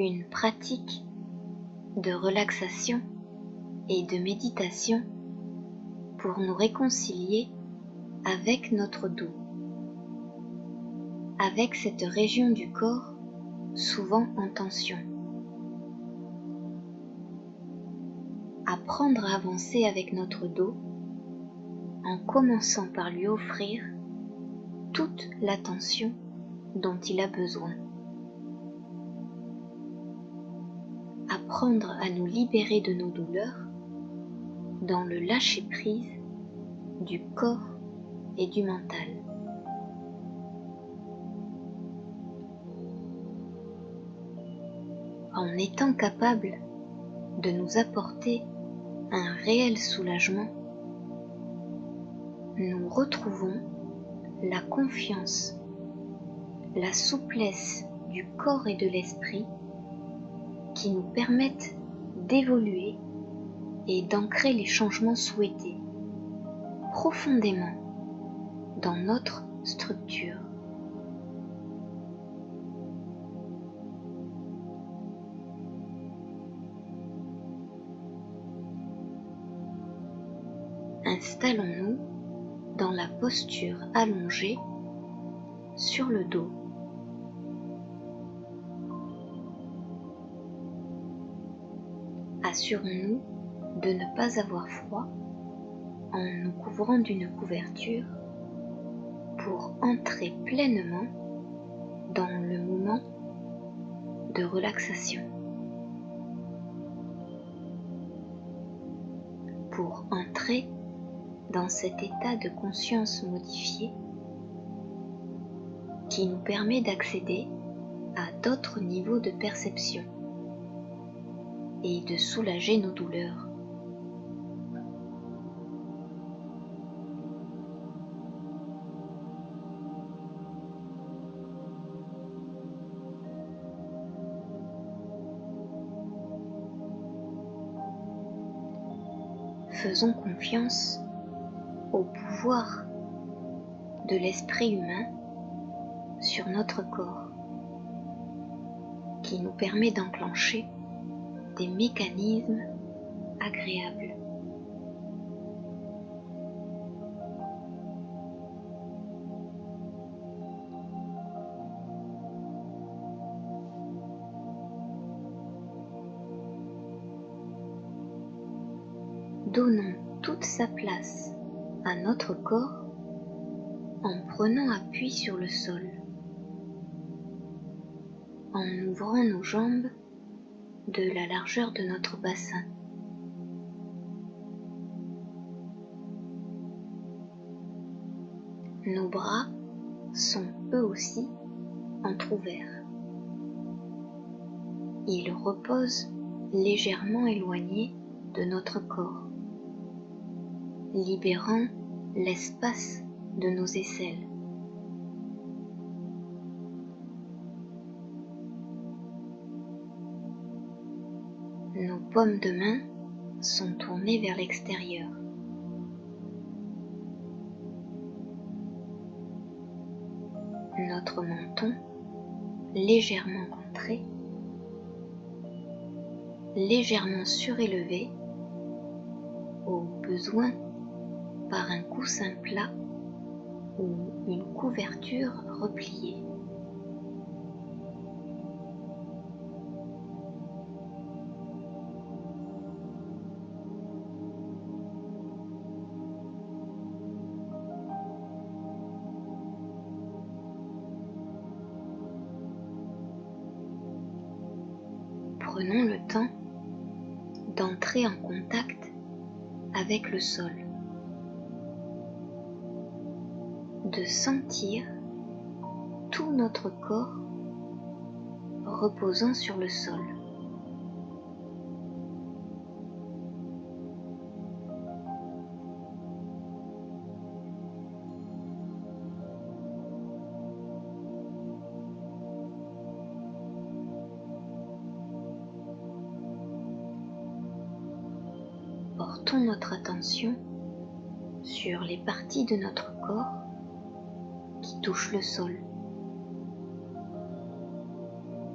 une pratique de relaxation et de méditation pour nous réconcilier avec notre dos, avec cette région du corps souvent en tension. Apprendre à avancer avec notre dos en commençant par lui offrir toute l'attention dont il a besoin. Apprendre à nous libérer de nos douleurs dans le lâcher-prise du corps et du mental. En étant capable de nous apporter un réel soulagement, nous retrouvons la confiance, la souplesse du corps et de l'esprit qui nous permettent d'évoluer et d'ancrer les changements souhaités profondément dans notre structure. Installons-nous dans la posture allongée sur le dos. Assurons-nous de ne pas avoir froid en nous couvrant d'une couverture pour entrer pleinement dans le moment de relaxation. Pour entrer dans cet état de conscience modifié qui nous permet d'accéder à d'autres niveaux de perception et de soulager nos douleurs. Faisons confiance au pouvoir de l'esprit humain sur notre corps, qui nous permet d'enclencher des mécanismes agréables. Donnons toute sa place à notre corps en prenant appui sur le sol, en ouvrant nos jambes de la largeur de notre bassin. Nos bras sont eux aussi entr'ouverts. Ils reposent légèrement éloignés de notre corps, libérant l'espace de nos aisselles. Nos paumes de main sont tournées vers l'extérieur. Notre menton légèrement contré, légèrement surélevé, au besoin par un coussin plat ou une couverture repliée. Prenons le temps d'entrer en contact avec le sol, de sentir tout notre corps reposant sur le sol. Portons notre attention sur les parties de notre corps qui touchent le sol,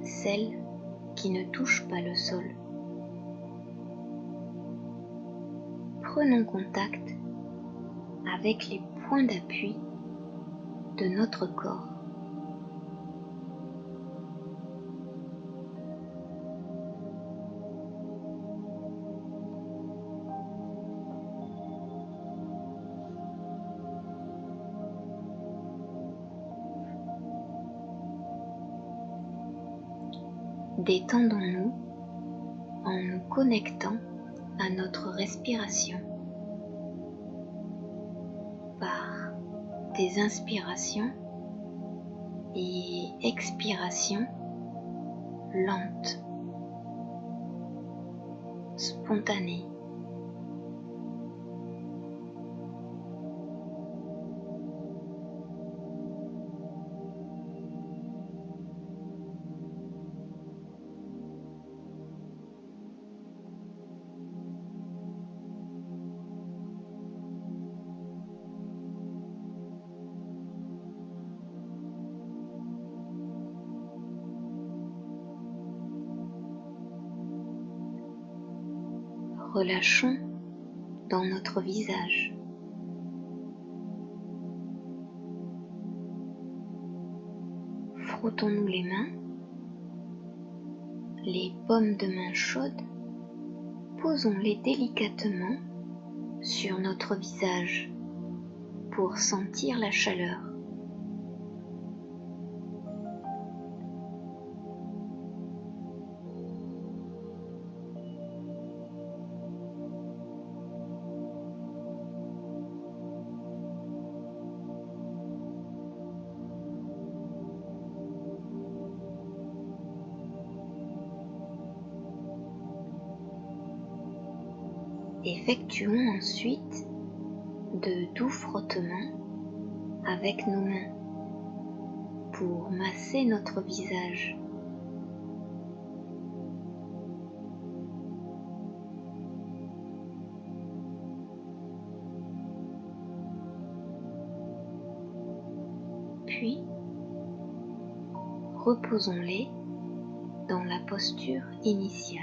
celles qui ne touchent pas le sol. Prenons contact avec les points d'appui de notre corps. Détendons-nous en nous connectant à notre respiration par des inspirations et expirations lentes, spontanées. Relâchons dans notre visage. Frottons-nous les mains, les paumes de main chaudes, posons-les délicatement sur notre visage pour sentir la chaleur. Effectuons ensuite de doux frottements avec nos mains pour masser notre visage. Puis, reposons-les dans la posture initiale.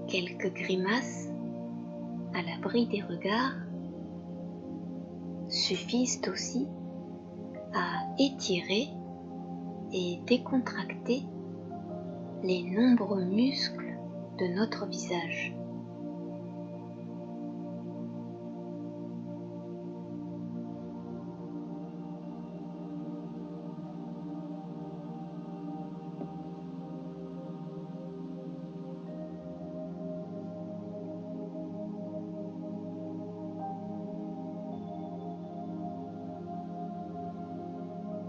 Quelques grimaces à l'abri des regards suffisent aussi à étirer et décontracter les nombreux muscles de notre visage.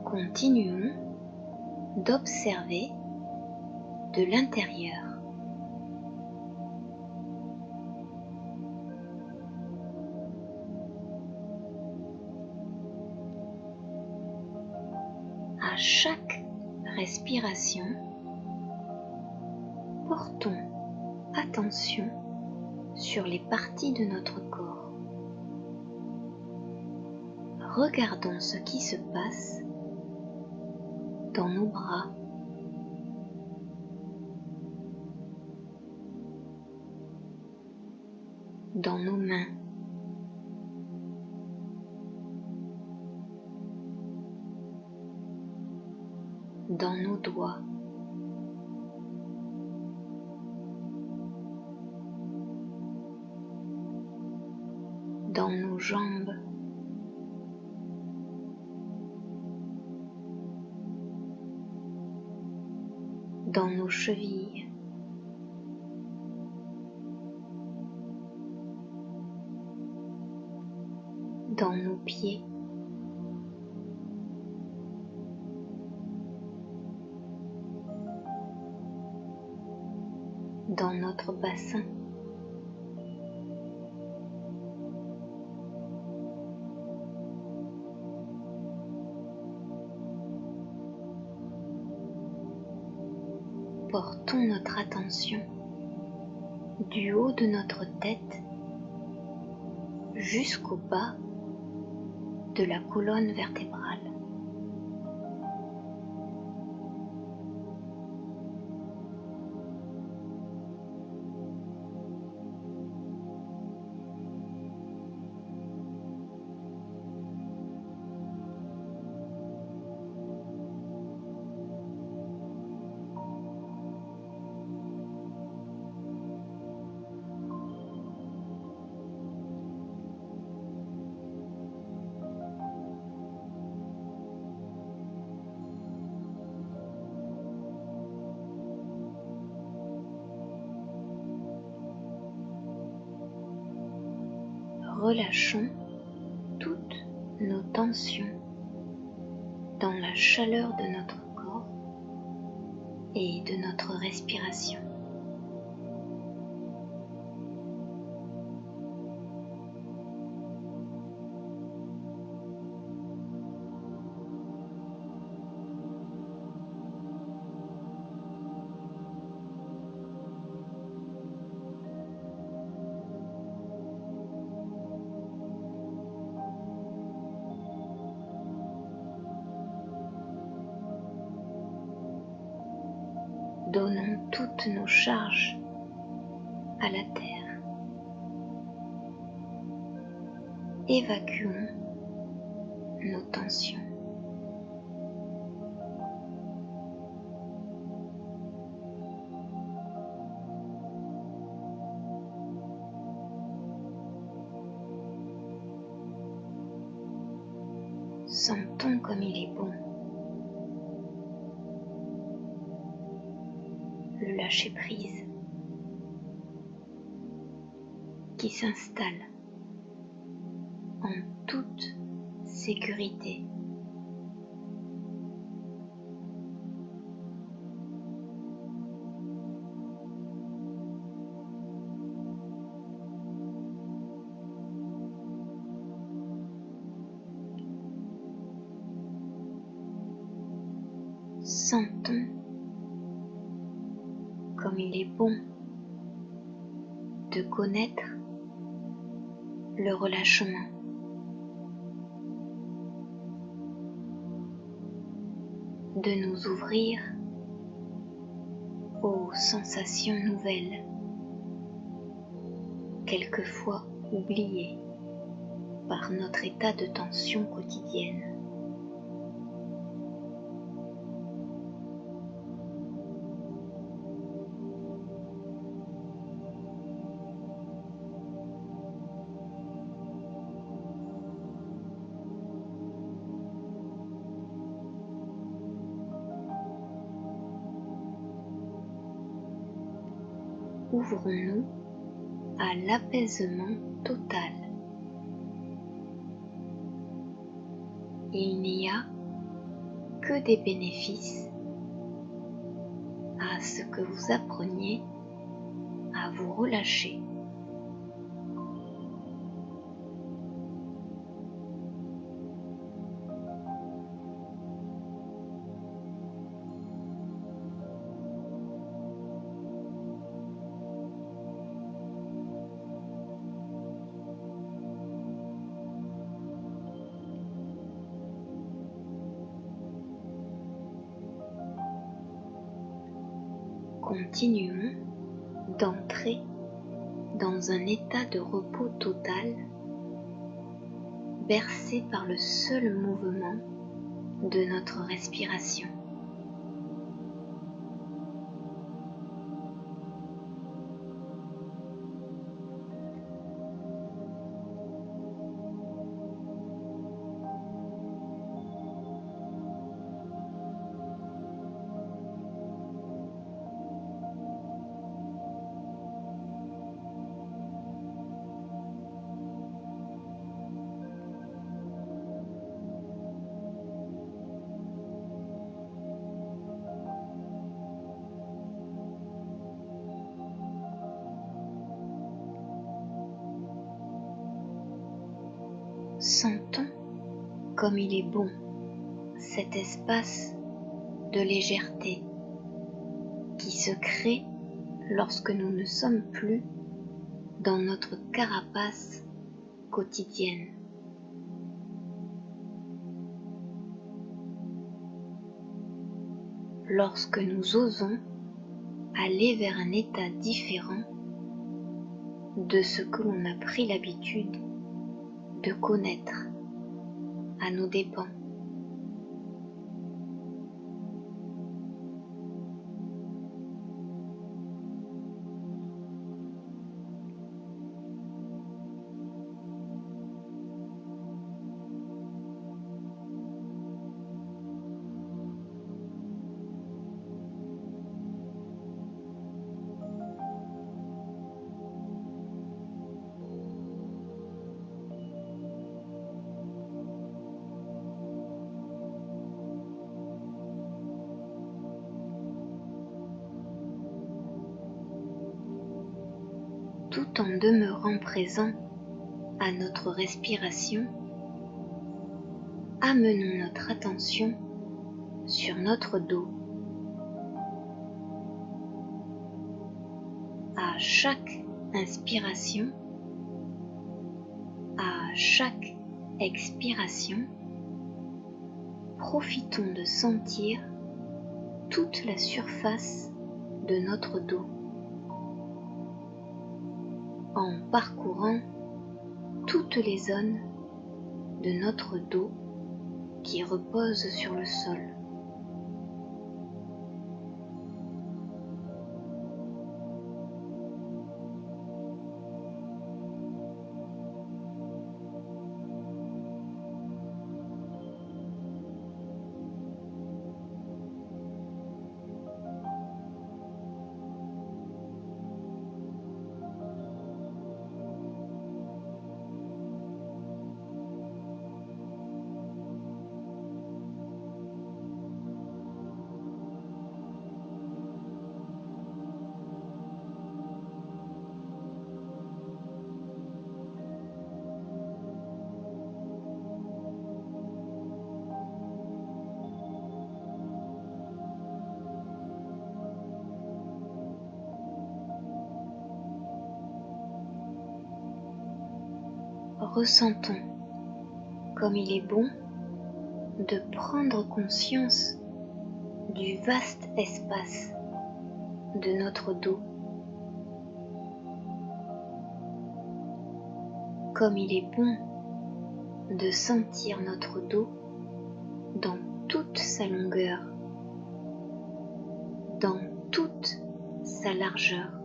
Continuons d'observer de l'intérieur. À chaque respiration, portons attention sur les parties de notre corps. Regardons ce qui se passe dans nos bras, dans nos mains, dans nos doigts, dans nos jambes, dans nos chevilles, dans nos pieds, dans notre bassin, portons notre attention du haut de notre tête jusqu'au bas de la colonne vertébrale. Relâchons toutes nos tensions dans la chaleur de notre corps et de notre respiration. Donnons toutes nos charges à la terre. Évacuons nos tensions. Sentons comme il est bon le lâcher-prise qui s'installe en toute sécurité. Sentons comme il est bon de connaître le relâchement. De nous ouvrir aux sensations nouvelles, quelquefois oubliées par notre état de tension quotidienne. Ouvrons-nous à l'apaisement total. Et il n'y a que des bénéfices à ce que vous appreniez à vous relâcher. Continuons d'entrer dans un état de repos total, bercé par le seul mouvement de notre respiration. Sentons comme il est bon cet espace de légèreté qui se crée lorsque nous ne sommes plus dans notre carapace quotidienne. Lorsque nous osons aller vers un état différent de ce que l'on a pris l'habitude de connaître à nos dépens. Tout en demeurant présent à notre respiration, amenons notre attention sur notre dos. À chaque inspiration, à chaque expiration, profitons de sentir toute la surface de notre dos en parcourant toutes les zones de notre dos qui reposent sur le sol. Ressentons comme il est bon de prendre conscience du vaste espace de notre dos, comme il est bon de sentir notre dos dans toute sa longueur, dans toute sa largeur.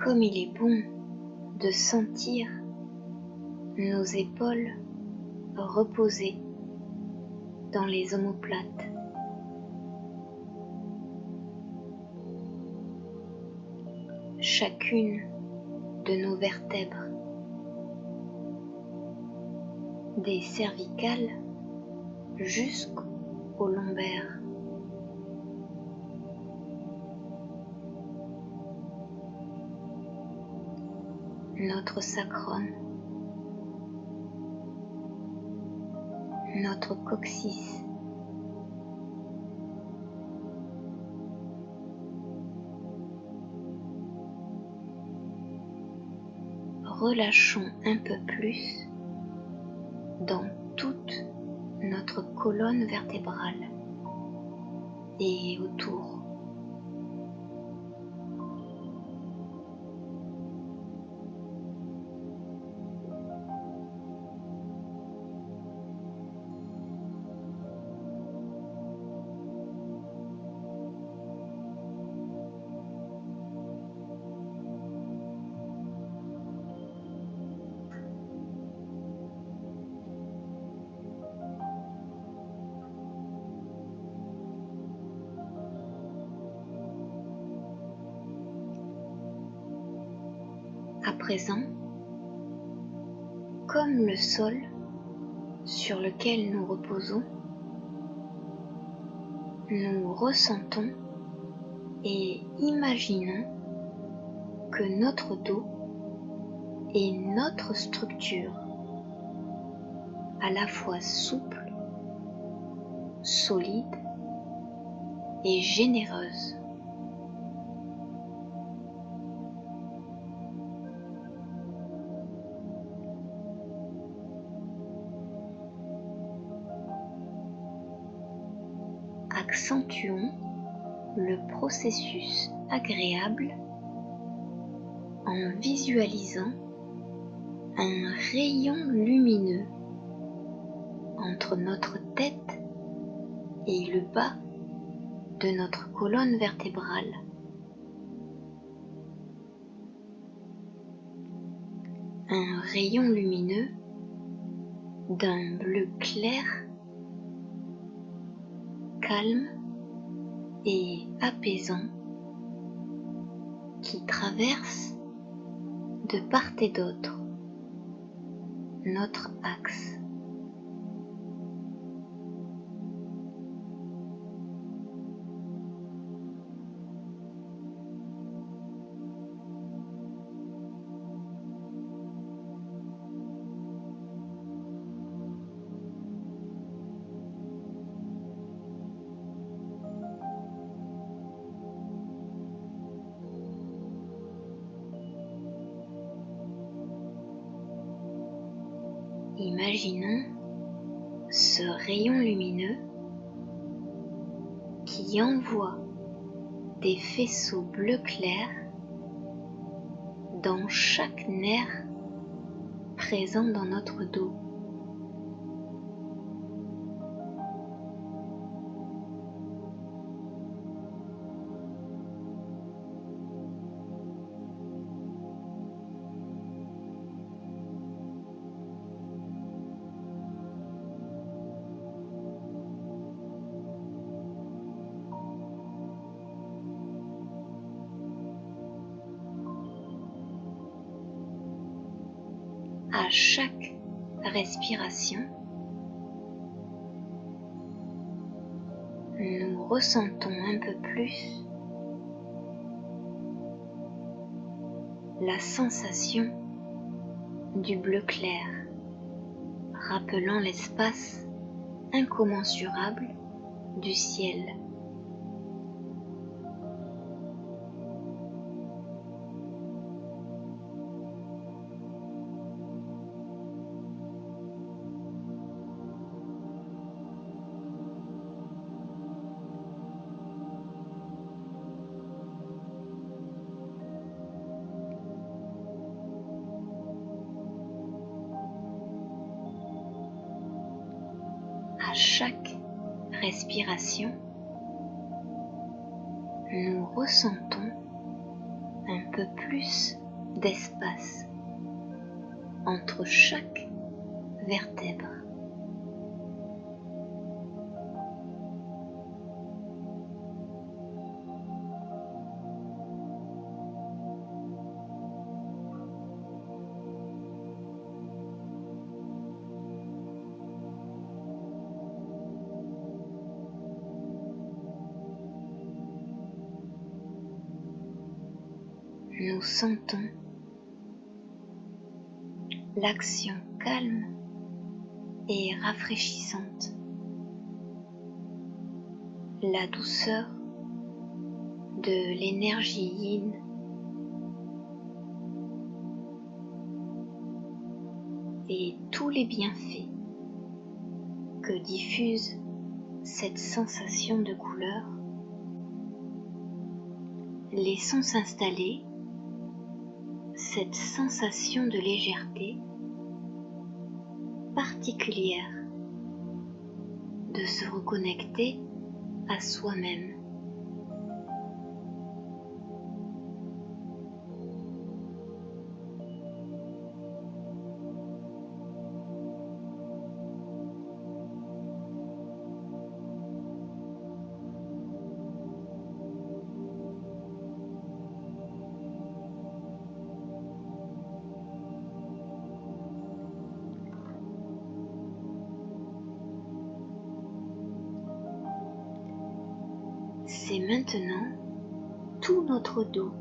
Comme il est bon de sentir nos épaules reposées dans les omoplates. Chacune de nos vertèbres, des cervicales jusqu'aux lombaires. Notre sacrum, notre coccyx, relâchons un peu plus dans toute notre colonne vertébrale et autour. présent, comme le sol sur lequel nous reposons, nous ressentons et imaginons que notre dos est notre structure, à la fois souple, solide et généreuse. Accentuons le processus agréable en visualisant un rayon lumineux entre notre tête et le bas de notre colonne vertébrale. Un rayon lumineux d'un bleu clair, calme et apaisant qui traverse de part et d'autre notre axe. Imaginons ce rayon lumineux qui envoie des faisceaux bleu clair dans chaque nerf présent dans notre dos. À chaque respiration, nous ressentons un peu plus la sensation du bleu clair, rappelant l'espace incommensurable du ciel. À chaque respiration, nous ressentons un peu plus d'espace entre chaque vertèbre. Nous sentons l'action calme et rafraîchissante, la douceur de l'énergie yin et tous les bienfaits que diffuse cette sensation de couleur. Laissons s'installer cette sensation de légèreté particulière de se reconnecter à soi-même. c'est maintenant tout notre dos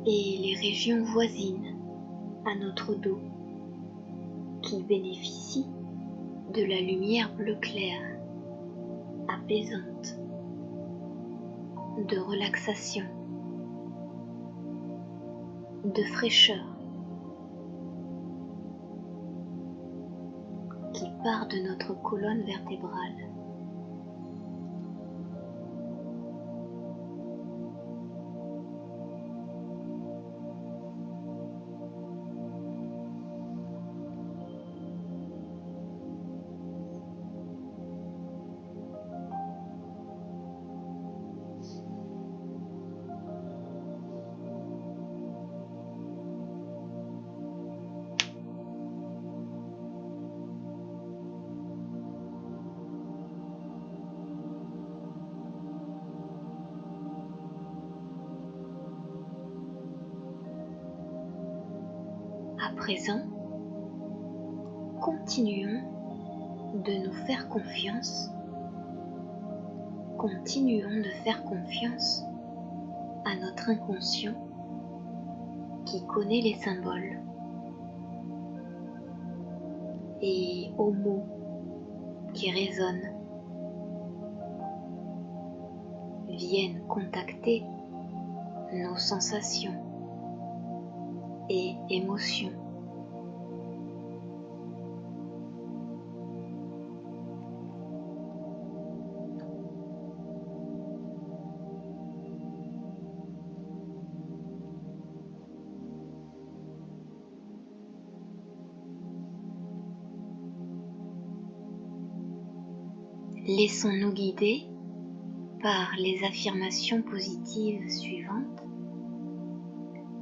et les régions voisines à notre dos qui bénéficient de la lumière bleu clair, apaisante, de relaxation, de fraîcheur, qui part de notre colonne vertébrale. À présent, continuons de nous faire confiance. Continuons de faire confiance à notre inconscient qui connaît les symboles et aux mots qui résonnent, viennent contacter nos sensations et émotions. Laissons-nous guider par les affirmations positives suivantes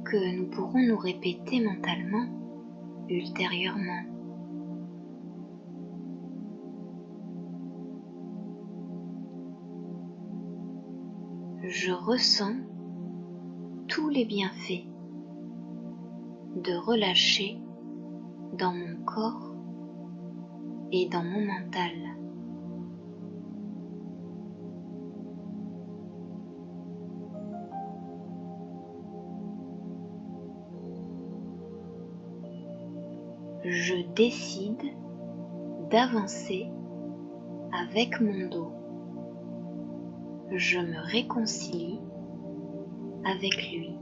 que nous pourrons nous répéter mentalement ultérieurement. Je ressens tous les bienfaits de relâcher dans mon corps et dans mon mental. Je décide d'avancer avec mon dos. Je me réconcilie avec lui.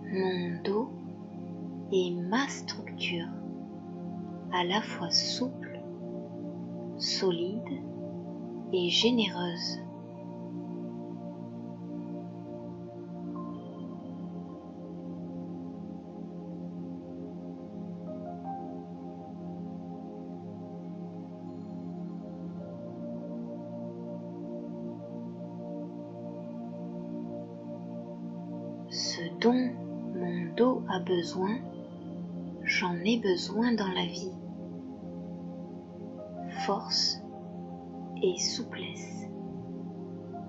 Mon dos est ma structure, à la fois souple, solide et généreuse. Ce dont mon dos a besoin, j'en ai besoin dans la vie. Force et souplesse,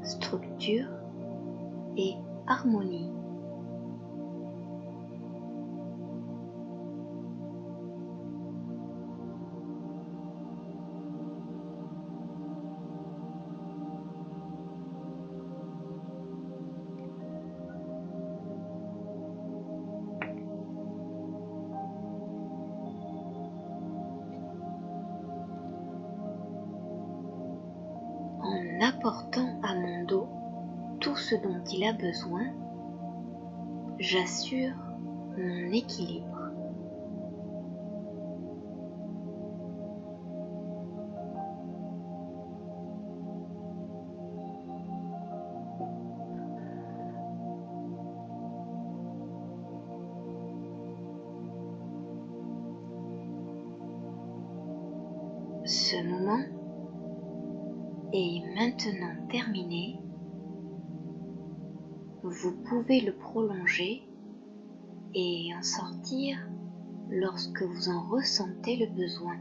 structure et harmonie. En apportant à mon dos tout ce dont il a besoin, j'assure mon équilibre. Ce moment est maintenant terminé. Vous pouvez le prolonger et en sortir lorsque vous en ressentez le besoin.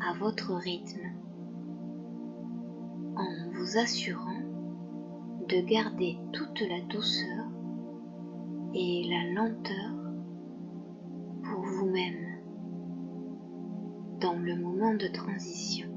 à votre rythme, en vous assurant de garder toute la douceur et la lenteur pour vous-même dans le moment de transition.